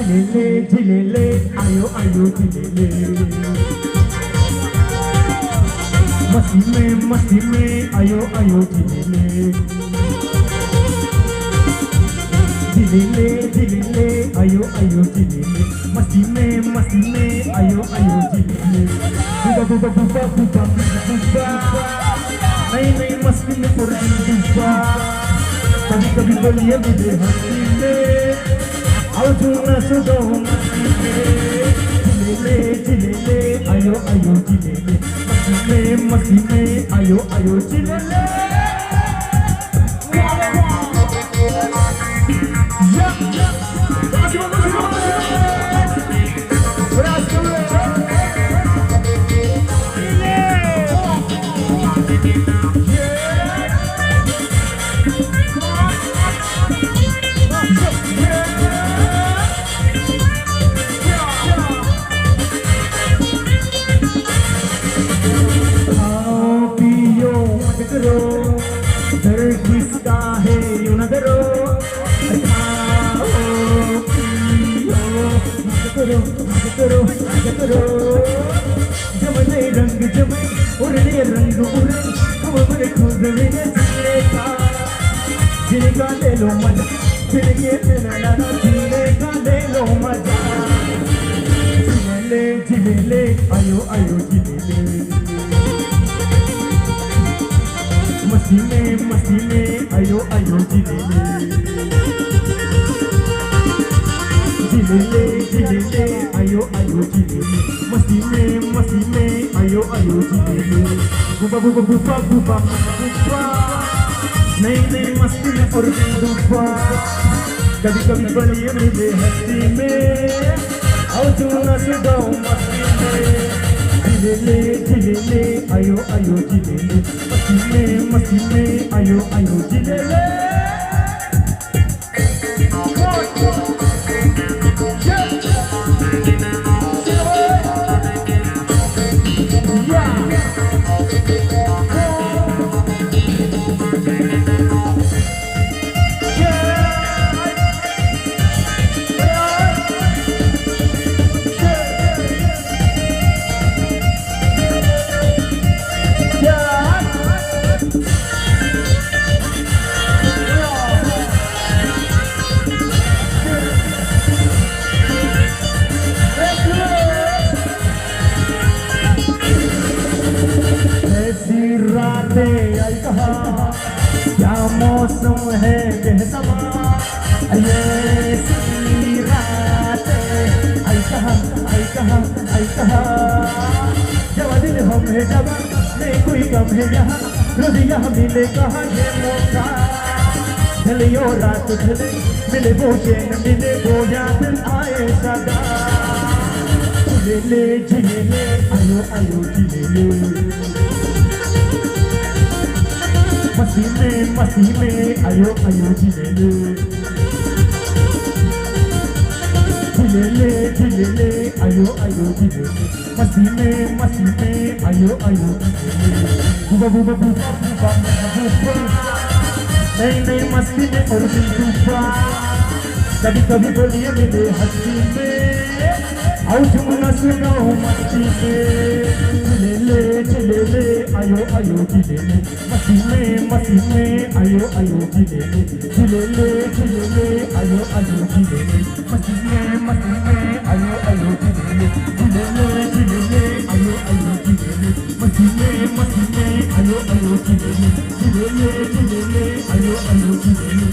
झिलेले आयो आयो झिलेले मस्ती में आयो आयो झिलेले झिलेले आयो आयो झिलेले मस्ती में आयो आयो झिलेले बुबा बुबा बुबा बुबा नहीं मस्ती में और बुबा कभी कभी बोलिए मुझे हंसी में आओ झूमना सुनो मस्ती में झिलेले आयो आयो झिलेले मस्ती में आयो आयो झिलेले दर किसका है यूं न डरो करो जमने रंग जमे उड़ने रंग उड़े हमारे खुद में जिलेगा जिलेगा ले लो मजा जिलेगे तेरा जिलेगा ले लो मजा झिलेले आयो आयो झिलेले मस्ती में आयो आयो झिलेले आयो आयो झिलेले मस्ती में आयो आयो झिलेले बुबा बुबा बुबा बुबा बुबा नहीं मस्ती में और बुबा कभी कभी बनिए मुझे हंसी में आओ चूना सुगाओ मस्ती में झिलेले आयो आयो झिलेले मस्ती में आयो आयो झिलेले आई कहा क्या मौसम है बेहतमा ये रातें आई कहा जब दिल हम है जब नहीं कोई गम है यहाँ रोज यहाँ मिले कहाँ ये मौका चलियो रात चले मिले वो चैन मिले वो याद आए सदा झिलेले आयो आयो झिलेले मस्ती में आयो आयो झिलेले आयो आयो झिलेले मस्ती में आयो आयो झिलेले बुबा बुबा बुबा बुबा बुबा नहीं मस्ती में और बुबा कभी कभी बोलिए मेरे हंसी में आओ झूमना सुनाओ मस्ती में झिलेले आयो आयो झिलेले मस्ती में आयो आयो झिलेले आयो आयो झिलेले मस्ती में आयो आयो झिलेले आयो आयो झिलेले मस्ती में आयो आयो झिलेले आयो आयो झिलेले